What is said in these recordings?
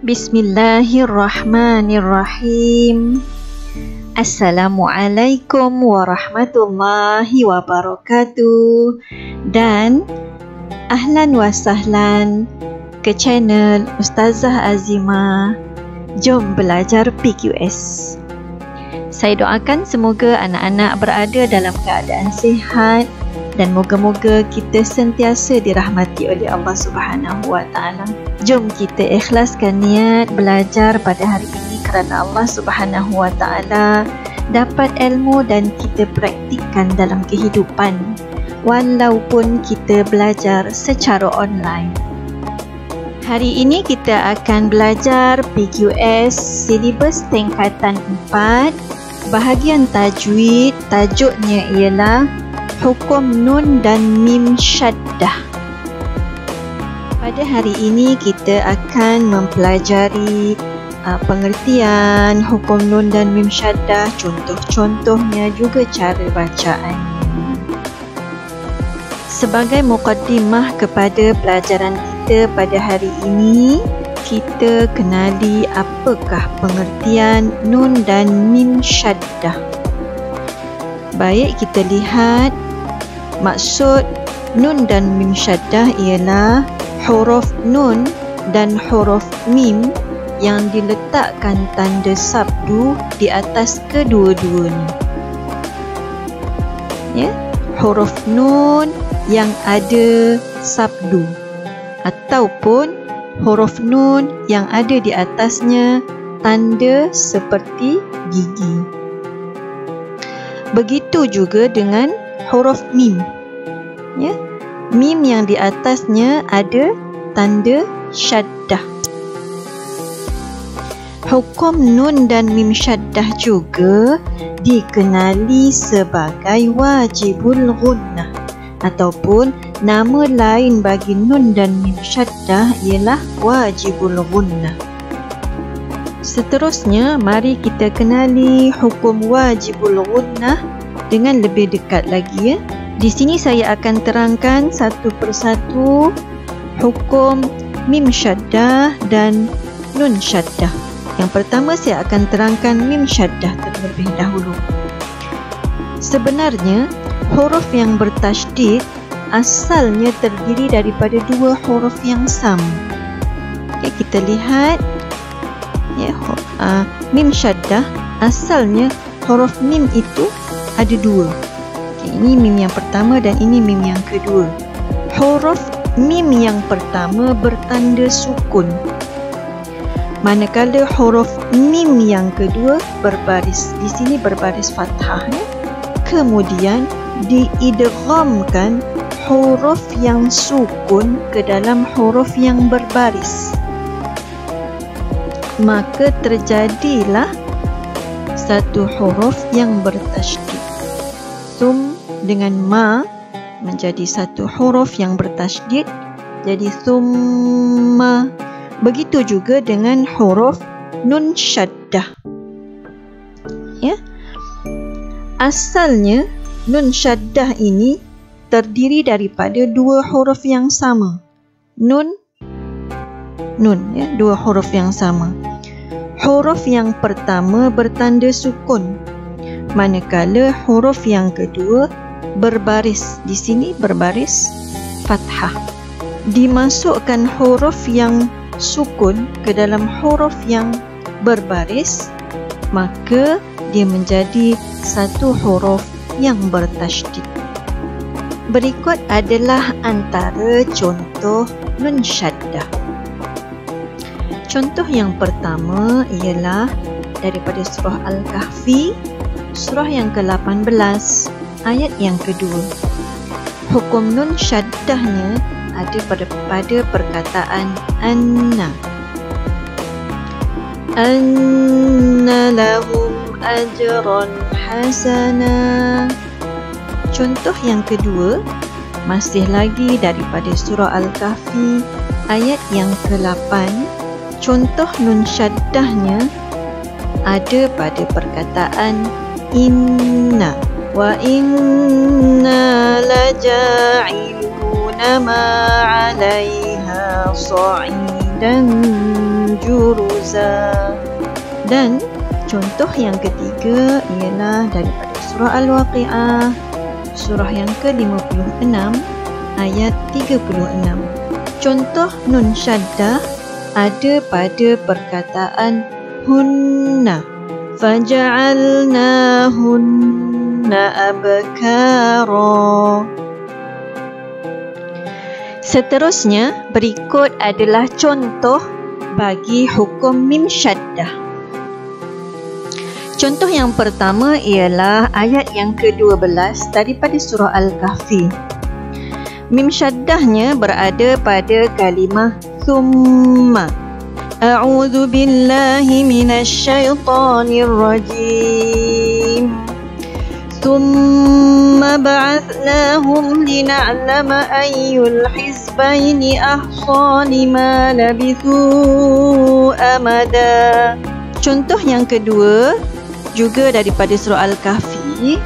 Bismillahirrahmanirrahim. Assalamualaikum warahmatullahi wabarakatuh. Dan ahlan wa sahlan ke channel Ustazah Azimah. Jom belajar PQS. Saya doakan semoga anak-anak berada dalam keadaan sihat dan moga-moga kita sentiasa dirahmati oleh Allah Subhanahu wa taala. Jom kita ikhlaskan niat belajar pada hari ini kerana Allah Subhanahu wa taala dapat ilmu dan kita praktikkan dalam kehidupan walaupun kita belajar secara online. Hari ini kita akan belajar PQS silibus tingkatan 4, bahagian tajwid. Tajuknya ialah Hukum Nun dan Mim Syaddah. Pada hari ini kita akan mempelajari pengertian hukum Nun dan Mim Syaddah, contoh-contohnya juga cara bacaan. Sebagai muqaddimah kepada pelajaran kita pada hari ini, kita kenali apakah pengertian Nun dan Mim Syaddah. Baik, kita lihat maksud Nun dan Mim Syaddah ialah huruf Nun dan huruf Mim yang diletakkan tanda sabdu di atas kedua-duanya. Ya, huruf Nun yang ada sabdu ataupun huruf Nun yang ada di atasnya tanda seperti gigi. Begitu juga dengan huruf Mim. Ya, Mim yang di atasnya ada tanda syaddah. Hukum Nun dan Mim Syaddah juga dikenali sebagai wajibul gunnah, ataupun nama lain bagi Nun dan Mim Syaddah ialah wajibul gunnah. Seterusnya, mari kita kenali hukum wajibul gunnah dengan lebih dekat lagi. Di sini saya akan terangkan satu persatu hukum Mim Syaddah dan Nun Syaddah. Yang pertama saya akan terangkan Mim Syaddah terlebih dahulu. Sebenarnya huruf yang bertasydid asalnya terdiri daripada dua huruf yang sama. Ya, kita lihat ya, Mim Syaddah asalnya huruf Mim itu ada dua. Ini Mim yang pertama dan ini Mim yang kedua. Huruf Mim yang pertama bertanda sukun, manakala huruf Mim yang kedua berbaris, di sini berbaris fathah. Kemudian diidghamkan huruf yang sukun ke dalam huruf yang berbaris, maka terjadilah satu huruf yang bertasydid. Sum dengan ma menjadi satu huruf yang bertasydid, jadi summa. Begitu juga dengan huruf Nun Syaddah. Ya, asalnya Nun Syaddah ini terdiri daripada dua huruf yang sama. Nun, ya, dua huruf yang sama. Huruf yang pertama bertanda sukun, manakala huruf yang kedua berbaris, di sini berbaris fathah. Dimasukkan huruf yang sukun ke dalam huruf yang berbaris, maka dia menjadi satu huruf yang bertasydid. Berikut adalah antara contoh Nun Syaddah. Contoh yang pertama ialah daripada surah Al-Kahfi, surah yang ke-18, ayat yang kedua. Hukum Nun Syaddahnya ada pada perkataan anna. Anna lahum ajran hasana. Contoh yang kedua masih lagi daripada surah Al-Kahfi, ayat yang ke-8. Contoh Nun Syaddahnya ada pada perkataan inna. Wa inna laja'iluna ma 'alaiha sa'idan juruza. Dan contoh yang ketiga ialah daripada surah Al-Waqi'ah, surah yang ke-56 ayat 36. Contoh nun syaddah ada pada perkataan hunna, faja'alnahunna abkara. Seterusnya, berikut adalah contoh bagi hukum mim syaddah. Contoh yang pertama ialah ayat yang ke-12 daripada surah Al-Kahfi. Mim syaddahnya berada pada kalimah thumma. A'udzu billahi minasy syaithanir rajim. Thumma ba'athnahum lina'lama ayyul hizbaini ahsa lima labithu amada. Contoh yang kedua juga daripada surah Al-Kahfi.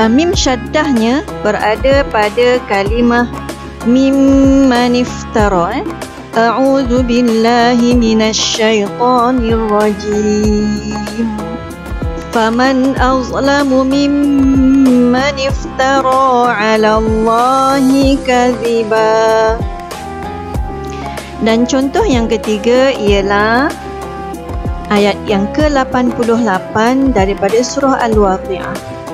Mim syaddahnya berada pada kalimah mim maniftara. A'udzu billahi minasy syaithanir rajim. Faman azlamu mimman iftara 'ala Allahi kadhiba. Dan contoh yang ketiga ialah ayat yang ke-88 daripada surah Al-Waqi'ah.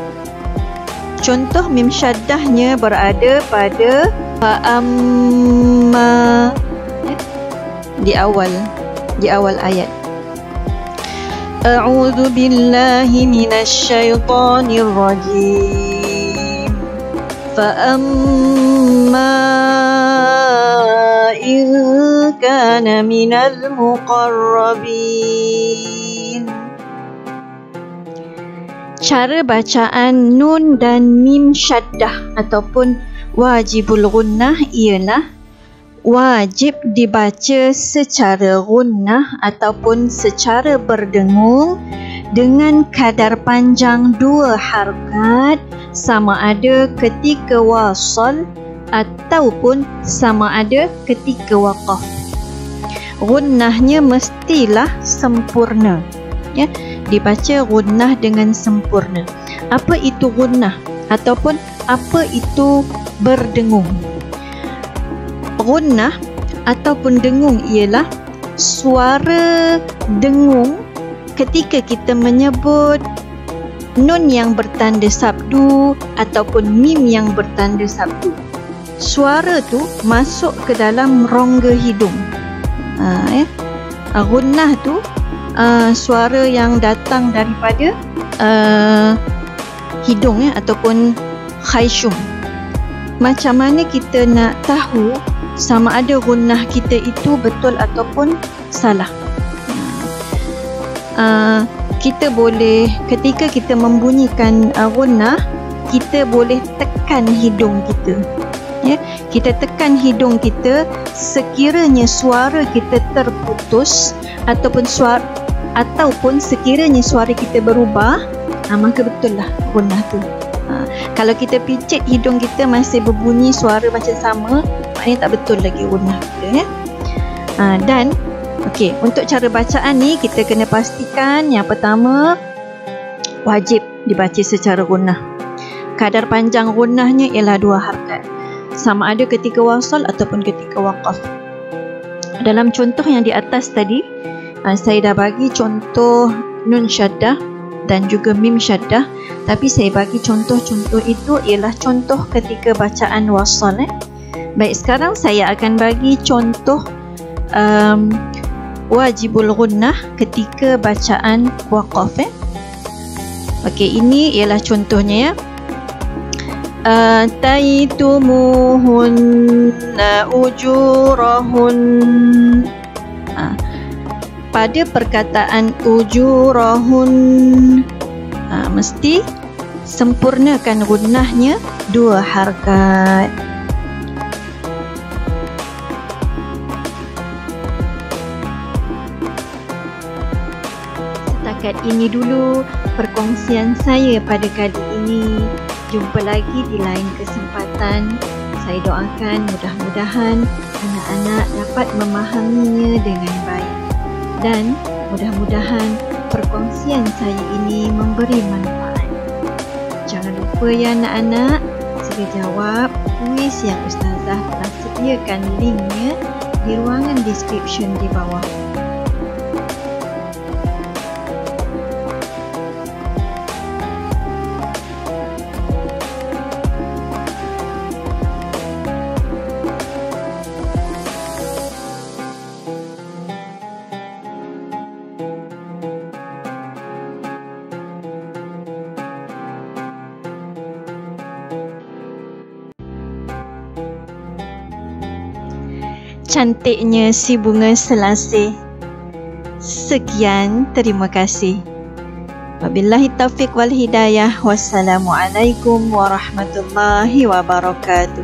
Contoh mim syaddahnya berada pada fa'amma di awal ayat. A'udzu billahi minasy syaithanir rajim. Fa'amma in kana minal muqarrabin. Cara bacaan nun dan mim syaddah ataupun wajibul gunnah ialah wajib dibaca secara gunnah ataupun secara berdengung dengan kadar panjang 2 harakat sama ada ketika wasal ataupun sama ada ketika waqaf. Gunnahnya mestilah sempurna, ya, dibaca gunnah dengan sempurna. Apa itu gunnah ataupun apa itu berdengung? Gunnah ataupun dengung ialah suara dengung ketika kita menyebut nun yang bertanda sabdu ataupun mim yang bertanda sabdu. Suara tu masuk ke dalam rongga hidung. Gunnah tu suara yang datang daripada hidung, ya, ataupun khayshum. Macam mana kita nak tahu sama ada gunnah kita itu betul ataupun salah? Kita boleh, ketika kita membunyikan gunnah, kita boleh tekan hidung kita, ya. Kita tekan hidung kita, sekiranya suara kita terputus ataupun sekiranya suara kita berubah, maka betul lah gunnah tu. Kalau kita picit hidung kita masih berbunyi suara macam sama, maknanya tak betul lagi gunnah kita, ya. Dan okey, untuk cara bacaan ni kita kena pastikan yang pertama wajib dibaca secara gunnah. Kadar panjang gunnahnya ialah 2 harakat, sama ada ketika wasal ataupun ketika waqaf. Dalam contoh yang di atas tadi, saya dah bagi contoh nun syaddah dan juga mim syaddah, tapi saya bagi contoh-contoh itu ialah contoh ketika bacaan wasal. Baik, sekarang saya akan bagi contoh wajibul gunnah ketika bacaan waqaf. Okey, ini ialah contohnya, ya. Ataitumuhunna ujurahun. Pada perkataan ujurahun, mesti sempurnakan gunnahnya 2 harakat. Setakat ini dulu perkongsian saya pada kali ini. Jumpa lagi di lain kesempatan. Saya doakan mudah-mudahan anak-anak dapat memahaminya dengan baik. dan mudah-mudahan perkongsian saya ini memberi manfaat. Jangan lupa ya anak-anak, sila jawab kuis yang Ustazah telah sediakan linknya di ruangan description di bawah. Cantiknya si bunga selasih. Sekian, terima kasih. Wabillahi taufiq wal hidayah. Wassalamualaikum warahmatullahi wabarakatuh.